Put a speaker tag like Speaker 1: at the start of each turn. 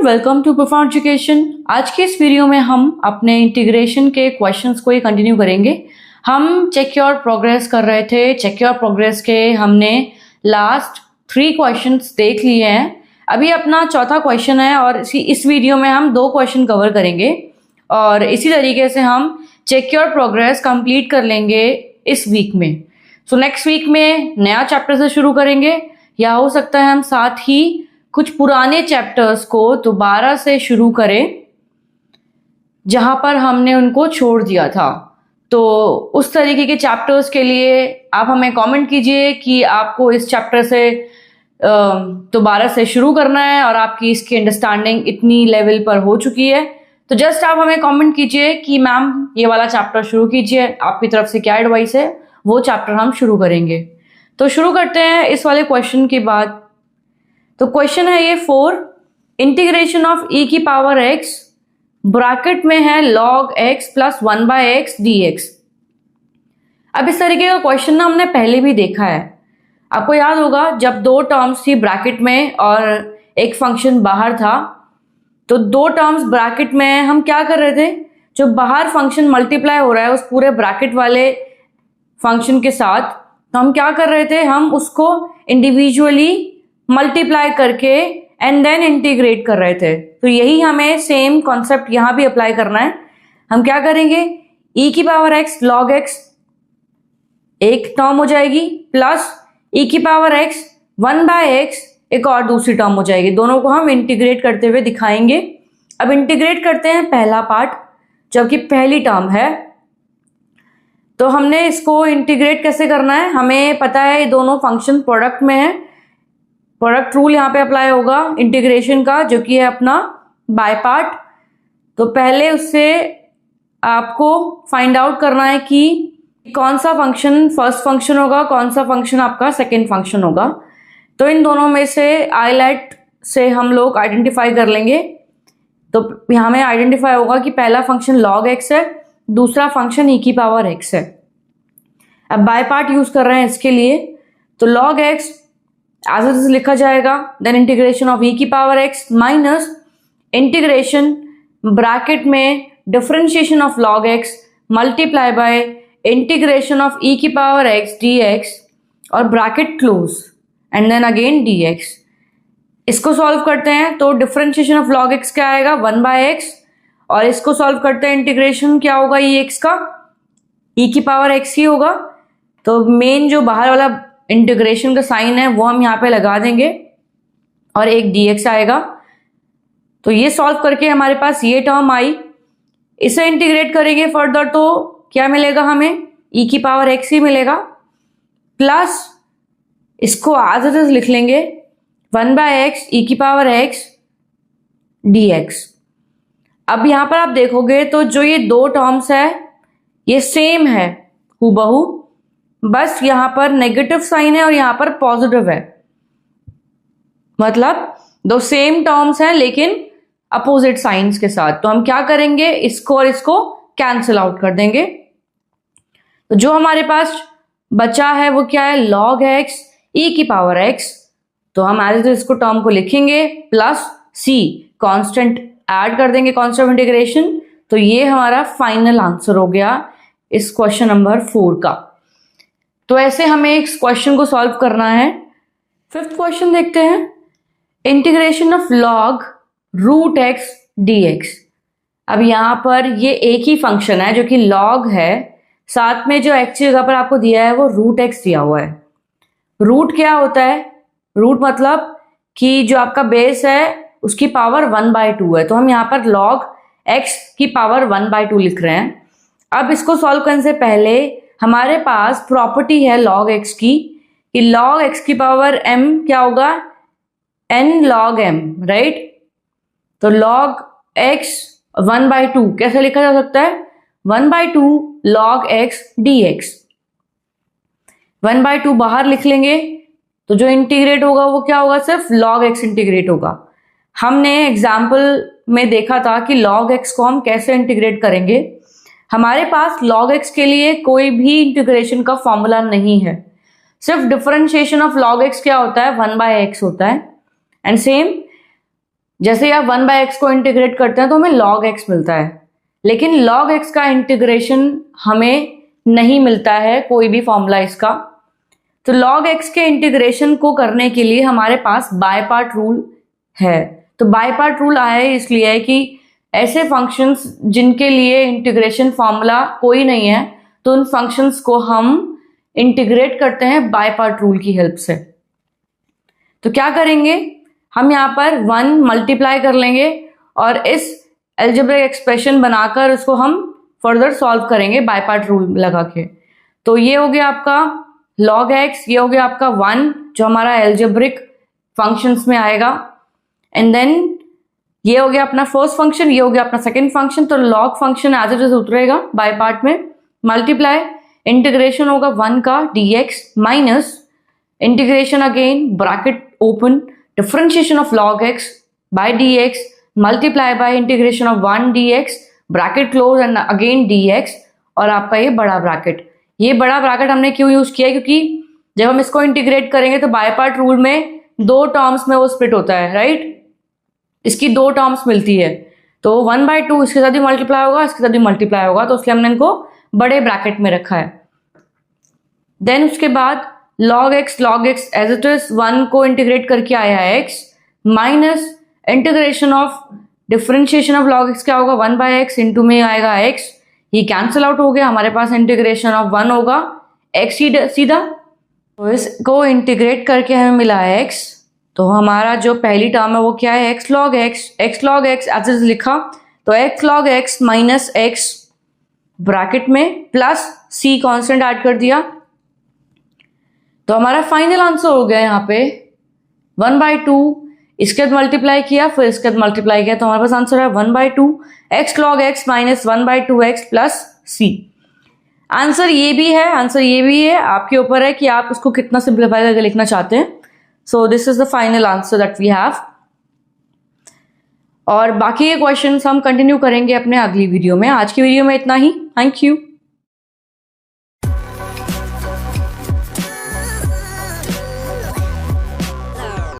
Speaker 1: Welcome to profound education. आज के इस वीडियो में हम अपने इंटीग्रेशन के क्वेश्चंस को ही कंटिन्यू करेंगे। हम चेक योर प्रोग्रेस कर रहे थे। चेक योर प्रोग्रेस के हमने लास्ट 3 क्वेश्चंस देख लिए हैं। अभी अपना चौथा क्वेश्चन है और इस वीडियो में हम 2 क्वेश्चन कवर करेंगे और इसी तरीके से हम चेक योर प्रोग्रेस कंप्लीट कर लेंगे इस वीक में। सो नेक्स्ट वीक में नया चैप्टर से शुरू करेंगे या हो सकता है हम साथ ही कुछ पुराने चैप्टर्स को दोबारा से शुरू करें जहां पर हमने उनको छोड़ दिया था। तो उस तरीके के चैप्टर्स के लिए आप हमें कमेंट कीजिए कि आपको इस चैप्टर से दोबारा से शुरू करना है और आपकी इसकी अंडरस्टैंडिंग इतनी लेवल पर हो चुकी है। तो जस्ट आप हमें कमेंट कीजिए कि मैम ये वाला चैप्टर शुरू कीजिए, आपकी तरफ से क्या एडवाइस है, वो चैप्टर हम शुरू करेंगे। तो शुरू करते हैं इस वाले क्वेश्चन के बाद। तो क्वेश्चन है ये 4, इंटीग्रेशन ऑफ e की पावर x ब्रैकेट में है log x plus 1/x dx। अब इस तरीके का क्वेश्चन ना हमने पहले भी देखा है। आपको याद होगा जब 2 टर्म्स थी ब्रैकेट में और एक फंक्शन बाहर था, तो 2 टर्म्स ब्रैकेट में हम क्या कर रहे थे, जो बाहर फंक्शन मल्टीप्लाई हो रहा है उस पूरे ब्रैकेट वाले फंक्शन के साथ, तो हम क्या कर रहे थे, हम उसको इंडिविजुअली मल्टीप्लाई करके एंड देन इंटीग्रेट कर रहे थे। तो यही हमें सेम कॉन्सेप्ट यहां भी अप्लाई करना है। हम क्या करेंगे, e की पावर x log x एक टर्म हो जाएगी प्लस e की पावर x 1/x एक और दूसरी टर्म हो जाएगी। दोनों को हम इंटीग्रेट करते हुए दिखाएंगे। अब इंटीग्रेट करते हैं पहला पार्ट जो कि पहली टर्म है। तो हमने इसको इंटीग्रेट कैसे करना है, हमें पता है ये दोनों फंक्शन प्रोडक्ट में है। प्रोडक्ट रूल यहाँ पे अप्लाई होगा इंटीग्रेशन का, जो कि है अपना बाय पार्ट। तो पहले उससे आपको फाइंड आउट करना है कि कौन सा फंक्शन फर्स्ट फंक्शन होगा, कौन सा फंक्शन आपका सेकंड फंक्शन होगा। तो इन दोनों में से आईलेट से हम लोग आइडेंटिफाई कर लेंगे। तो यहाँ में आइडेंटिफाई होगा कि पहला फंक्शन log x है, दूसरा फंक्शन e की पावर x है। अब बाय पार्ट यूज कर रहे हैं इसके लिए, तो log x as it is लिखा जाएगा, देन इंटीग्रेशन ऑफ e की power x minus integration bracket में differentiation of log x multiply by integration of e की पावर x dx और bracket close and then again dx। इसको solve करते हैं तो डिफरेंशिएशन ऑफ log x क्या आएगा, 1/x, और इसको सॉल्व करते हैं इंटीग्रेशन क्या होगा e x का, e की पावर x ही होगा। तो मेन जो बाहर वाला इंटीग्रेशन का साइन है वो हम यहाँ पे लगा देंगे और एक dx आएगा। तो ये सॉल्व करके हमारे पास ये टर्म आई, इसे इंटीग्रेट करेंगे फर्दर तो क्या मिलेगा हमें, e की पावर x ही मिलेगा, प्लस इसको एज इट इज लिख लेंगे 1/x e की पावर x dx। अब यहां पर आप देखोगे तो जो ये 2 टर्म्स है ये सेम है हूबहू, बस यहां पर नेगेटिव साइन है और यहां पर पॉजिटिव है। मतलब 2 सेम टर्म्स हैं लेकिन अपोजिट साइंस के साथ। तो हम क्या करेंगे, इसको और इसको कैंसिल आउट कर देंगे। तो जो हमारे पास बचा है वो क्या है, log x e की पावर x। तो हम एज इसको टर्म को लिखेंगे प्लस c कांस्टेंट ऐड कर देंगे, कांस्टेंट ऑफ इंटीग्रेशन। तो ये हमारा फाइनल आंसर हो गया इस क्वेश्चन नंबर 4 का। तो ऐसे हमें इस क्वेश्चन को सॉल्व करना है। 5th क्वेश्चन देखते हैं, integration of log root x dx। अब यहां पर ये एक ही फंक्शन है जो कि log है, साथ में जो x की जगह पर आपको दिया है वो रूट x दिया हुआ है। रूट क्या होता है, रूट मतलब कि जो आपका बेस है उसकी पावर 1/2 है। तो हम यहाँ पर log x की पावर 1/2 लिख रहे हैं। अब इसको सॉल्व करने से पहले हमारे पास प्रॉपर्टी है log x की, कि log x की पावर m क्या होगा, n log m, राइट। तो log x 1/2 कैसे लिखा जा सकता है, 1/2 log x dx। 1/2 बाहर लिख लेंगे तो जो इंटीग्रेट होगा वो क्या होगा, सिर्फ log x इंटीग्रेट होगा। हमने एग्जाम्पल में देखा था कि log x को हम कैसे इंटीग्रेट करेंगे। हमारे पास log x के लिए कोई भी इंटीग्रेशन का फॉर्मूला नहीं है, सिर्फ डिफरेंशिएशन ऑफ log x क्या होता है, 1/x होता है। एंड सेम जैसे आप 1/x को इंटीग्रेट करते हैं तो हमें log x मिलता है, लेकिन log x का इंटीग्रेशन हमें नहीं मिलता है कोई भी फॉर्मूला इसका। तो log x के इंटीग्रेशन को करने के लिए हमारे पास बाय पार्ट रूल है। तो बाय पार्ट रूल आया है इसलिए है कि ऐसे फंक्शंस जिनके लिए इंटीग्रेशन फॉर्मूला कोई नहीं है, तो उन फंक्शंस को हम इंटीग्रेट करते हैं बाय पार्ट रूल की हेल्प से। तो क्या करेंगे, हम यहाँ पर 1 मल्टीप्लाई कर लेंगे और इस अलजेब्रिक एक्सप्रेशन बनाकर उसको हम फर्दर सॉल्व करेंगे बाय पार्ट रूल लगा के। तो ये हो गया आपका log x, ये हो गया आपका 1 जो हमारा अलजेब्रिक फंक्शंस में आएगा, एंड देन ये हो गया अपना फर्स्ट फंक्शन, ये हो गया अपना सेकंड फंक्शन। तो log function as it is उतरेगा बाय पार्ट में, मल्टीप्लाई इंटीग्रेशन होगा 1 का dx minus integration again bracket open differentiation of log x by dx multiply by integration of 1 dx bracket close and again dx, और आपका ये बड़ा bracket. ये बड़ा ब्रैकेट हमने क्यों यूज किया है, क्योंकि जब हम इसको इंटीग्रेट करेंगे तो बाय पार्ट रूल में 2 टर्म्स में वो स्प्लिट होता है, राइट। इसकी 2 टर्म्स मिलती है, तो 1/2 इसके साथ भी मल्टीप्लाई होगा, इसके साथ भी मल्टीप्लाई होगा, तो इसलिए हमने इनको बड़े ब्रैकेट में रखा है। देन उसके बाद log x as it is 1 को इंटीग्रेट करके आया है x minus integration of differentiation of log x क्या होगा 1/x इंटू में आएगा x, ये कैंसिल आउट हो गया, हमारे पास इंटीग्रेशन ऑफ 1 होगा x सीधा। तो इसको इंटीग्रेट करके हमें मिला है x, तो हमारा जो पहली टर्म है वो क्या है x log x as is लिखा, तो x log x minus x bracket में प्लस c कांस्टेंट ऐड कर दिया, तो हमारा फाइनल आंसर हो गया यहाँ पे 1/2, इसके बाद मल्टीप्लाई किया, फिर इसके बाद मल्टीप्लाई किया, तो हमारे पास आंसर है 1/2 x log x minus 1/2x plus c। Answer ये भी है, आपके ऊपर है कि आप उसको कितना सिंप्लीफाई करके लिखना चाहते हैं। So this is the final answer that we have, और बाकी के क्वेश्चंस हम कंटिन्यू करेंगे अपने अगली वीडियो में। आज की वीडियो में इतना ही, थैंक यू।